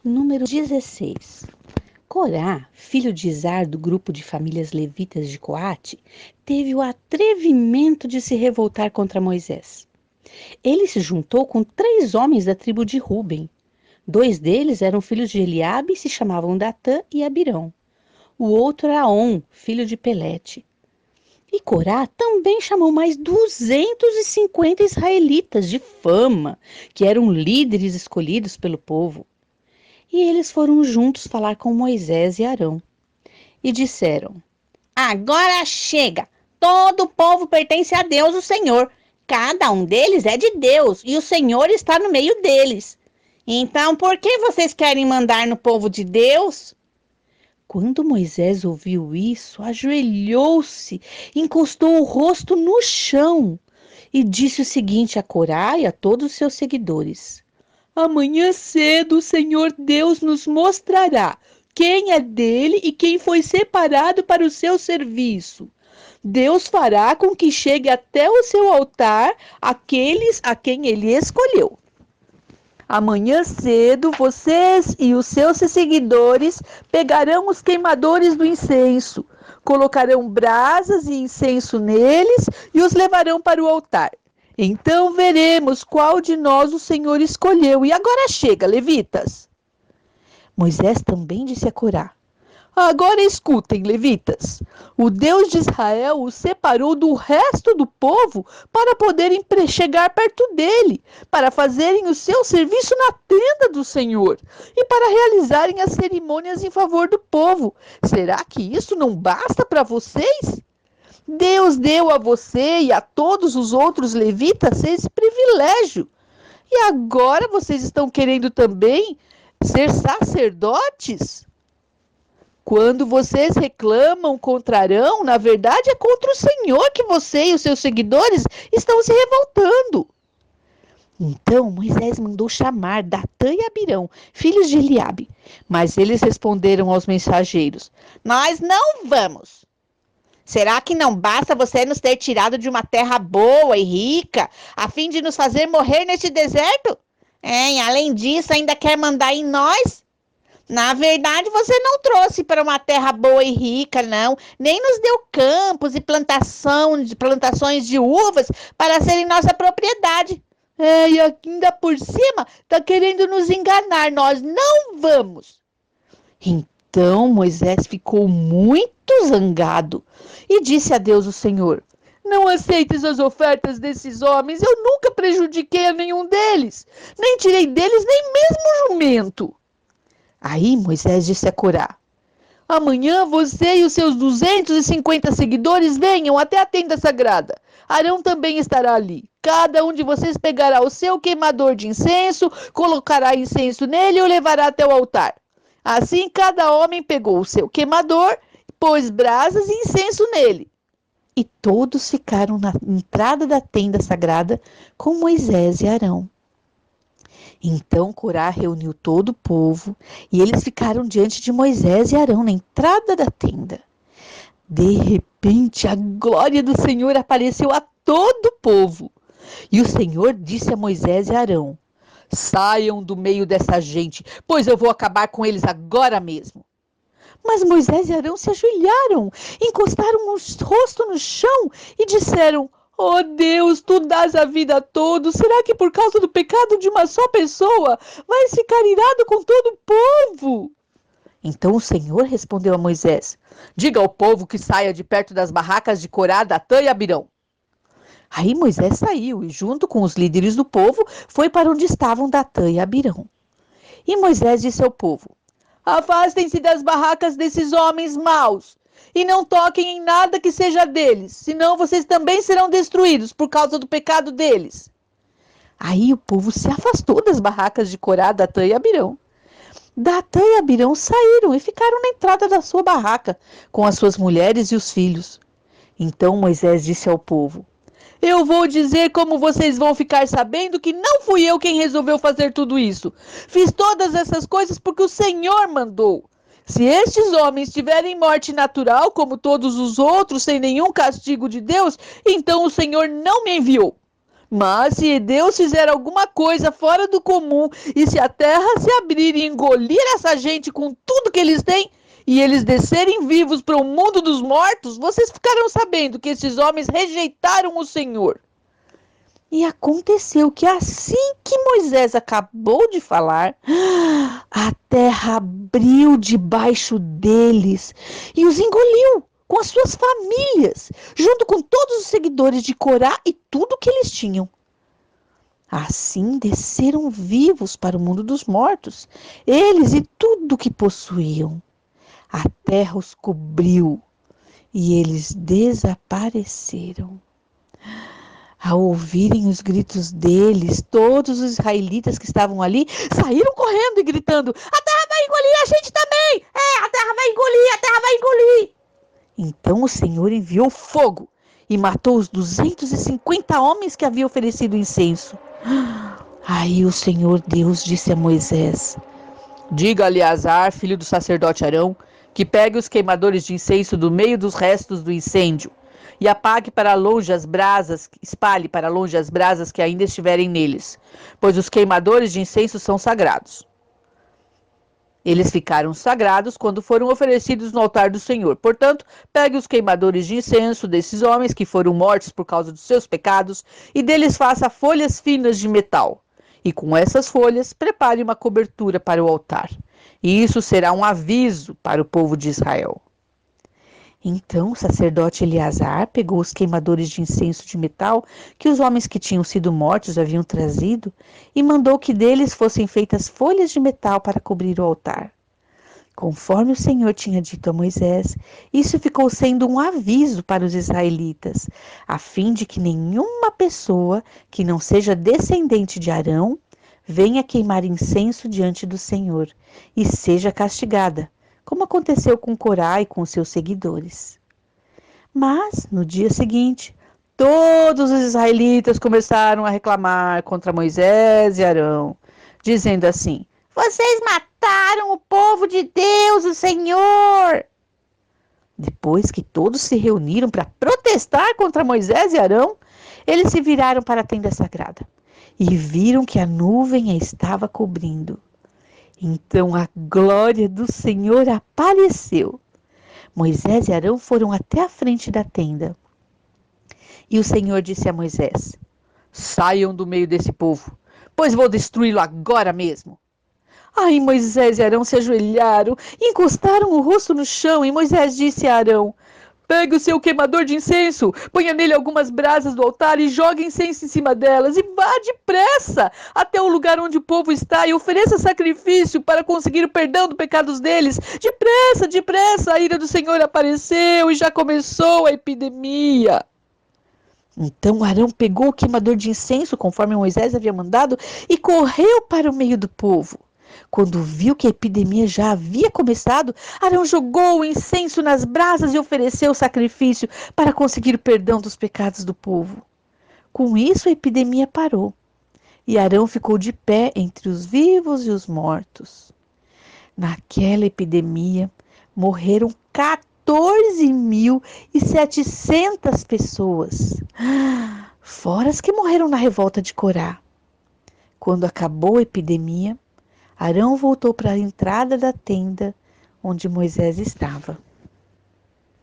Número 16. Corá, filho de Izar do grupo de famílias levitas de Coate, teve o atrevimento de se revoltar contra Moisés. Ele se juntou com 3 homens da tribo de Ruben. 2 deles eram filhos de Eliabe e se chamavam Datã e Abirão. O outro era On, filho de Pelete. E Corá também chamou mais 250 israelitas de fama, que eram líderes escolhidos pelo povo. E eles foram juntos falar com Moisés e Arão. E disseram: Agora chega! Todo o povo pertence a Deus, o Senhor. Cada um deles é de Deus e o Senhor está no meio deles. Então, por que vocês querem mandar no povo de Deus? Quando Moisés ouviu isso, ajoelhou-se, encostou o rosto no chão e disse o seguinte a Corá e a todos os seus seguidores: Amanhã cedo o Senhor Deus nos mostrará quem é dele e quem foi separado para o seu serviço. Deus fará com que chegue até o seu altar aqueles a quem ele escolheu. Amanhã cedo, vocês e os seus seguidores pegarão os queimadores do incenso, colocarão brasas e incenso neles e os levarão para o altar. Então veremos qual de nós o Senhor escolheu. E agora chega, levitas. Moisés também disse a Corá: Agora escutem, levitas. O Deus de Israel os separou do resto do povo para poderem chegar perto dele, para fazerem o seu serviço na tenda do Senhor e para realizarem as cerimônias em favor do povo. Será que isso não basta para vocês? Deus deu a você e a todos os outros levitas esse privilégio. E agora vocês estão querendo também ser sacerdotes? Quando vocês reclamam contra Arão, na verdade é contra o Senhor que você e os seus seguidores estão se revoltando. Então Moisés mandou chamar Datã e Abirão, filhos de Eliabe. Mas eles responderam aos mensageiros: Nós não vamos. Será que não basta você nos ter tirado de uma terra boa e rica, a fim de nos fazer morrer neste deserto? Além disso, ainda quer mandar em nós? Na verdade, você não trouxe para uma terra boa e rica, não. Nem nos deu campos e plantações de uvas para serem nossa propriedade. E ainda por cima, está querendo nos enganar. Nós não vamos. Então Moisés ficou muito zangado e disse a Deus o Senhor: Não aceites as ofertas desses homens. Eu nunca prejudiquei a nenhum deles. Nem tirei deles nem mesmo jumento. Aí Moisés disse a Corá: Amanhã você e os seus 250 seguidores venham até a tenda sagrada. Arão também estará ali. Cada um de vocês pegará o seu queimador de incenso, colocará incenso nele e o levará até o altar. Assim cada homem pegou o seu queimador, pôs brasas e incenso nele. E todos ficaram na entrada da tenda sagrada com Moisés e Arão. Então Corá reuniu todo o povo e eles ficaram diante de Moisés e Arão na entrada da tenda. De repente, a glória do Senhor apareceu a todo o povo. E o Senhor disse a Moisés e Arão: Saiam do meio dessa gente, pois eu vou acabar com eles agora mesmo. Mas Moisés e Arão se ajoelharam, encostaram o rosto no chão e disseram: Oh Deus, tu dás a vida a todos. Será que por causa do pecado de uma só pessoa vais ficar irado com todo o povo? Então o Senhor respondeu a Moisés: Diga ao povo que saia de perto das barracas de Corá, Datã e Abirão. Aí Moisés saiu e, junto com os líderes do povo, foi para onde estavam Datã e Abirão. E Moisés disse ao povo: Afastem-se das barracas desses homens maus e não toquem em nada que seja deles, senão vocês também serão destruídos por causa do pecado deles. Aí o povo se afastou das barracas de Corá, Datã e Abirão. Datã e Abirão saíram e ficaram na entrada da sua barraca, com as suas mulheres e os filhos. Então Moisés disse ao povo: Eu vou dizer como vocês vão ficar sabendo que não fui eu quem resolveu fazer tudo isso. Fiz todas essas coisas porque o Senhor mandou. Se estes homens tiverem morte natural, como todos os outros, sem nenhum castigo de Deus, então o Senhor não me enviou. Mas se Deus fizer alguma coisa fora do comum e se a terra se abrir e engolir essa gente com tudo que eles têm e eles descerem vivos para o mundo dos mortos, vocês ficarão sabendo que esses homens rejeitaram o Senhor. E aconteceu que assim que Moisés acabou de falar, a terra abriu debaixo deles e os engoliu com as suas famílias, junto com todos os seguidores de Corá e tudo que eles tinham. Assim desceram vivos para o mundo dos mortos, eles e tudo o que possuíam. A terra os cobriu e eles desapareceram. Ao ouvirem os gritos deles, todos os israelitas que estavam ali saíram correndo e gritando: a terra vai engolir a gente também! A terra vai engolir, a terra vai engolir! Então o Senhor enviou fogo e matou os 250 homens que haviam oferecido incenso. Aí o Senhor Deus disse a Moisés: diga a Eleazar, filho do sacerdote Arão, que pegue os queimadores de incenso do meio dos restos do incêndio e apague para longe as brasas, espalhe para longe as brasas que ainda estiverem neles, pois os queimadores de incenso são sagrados. Eles ficaram sagrados quando foram oferecidos no altar do Senhor. Portanto, pegue os queimadores de incenso desses homens que foram mortos por causa dos seus pecados e deles faça folhas finas de metal. E com essas folhas, prepare uma cobertura para o altar. E isso será um aviso para o povo de Israel. Então o sacerdote Eleazar pegou os queimadores de incenso de metal que os homens que tinham sido mortos haviam trazido e mandou que deles fossem feitas folhas de metal para cobrir o altar. Conforme o Senhor tinha dito a Moisés, isso ficou sendo um aviso para os israelitas, a fim de que nenhuma pessoa que não seja descendente de Arão venha queimar incenso diante do Senhor e seja castigada, como aconteceu com Corá e com seus seguidores. Mas, no dia seguinte, todos os israelitas começaram a reclamar contra Moisés e Arão, dizendo assim: vocês mataram o povo de Deus, o Senhor! Depois que todos se reuniram para protestar contra Moisés e Arão, eles se viraram para a tenda sagrada e viram que a nuvem a estava cobrindo. Então a glória do Senhor apareceu. Moisés e Arão foram até a frente da tenda. E o Senhor disse a Moisés: saiam do meio desse povo, pois vou destruí-lo agora mesmo. Aí Moisés e Arão se ajoelharam e encostaram o rosto no chão. E Moisés disse a Arão: pegue o seu queimador de incenso, ponha nele algumas brasas do altar e jogue incenso em cima delas. E vá depressa até o lugar onde o povo está e ofereça sacrifício para conseguir o perdão dos pecados deles. Depressa, depressa, a ira do Senhor apareceu e já começou a epidemia. Então Arão pegou o queimador de incenso, conforme Moisés havia mandado, e correu para o meio do povo. Quando viu que a epidemia já havia começado, Arão jogou o incenso nas brasas e ofereceu o sacrifício para conseguir o perdão dos pecados do povo. Com isso, a epidemia parou e Arão ficou de pé entre os vivos e os mortos. Naquela epidemia, morreram 14.700 pessoas, fora as que morreram na revolta de Corá. Quando acabou a epidemia, Arão voltou para a entrada da tenda onde Moisés estava.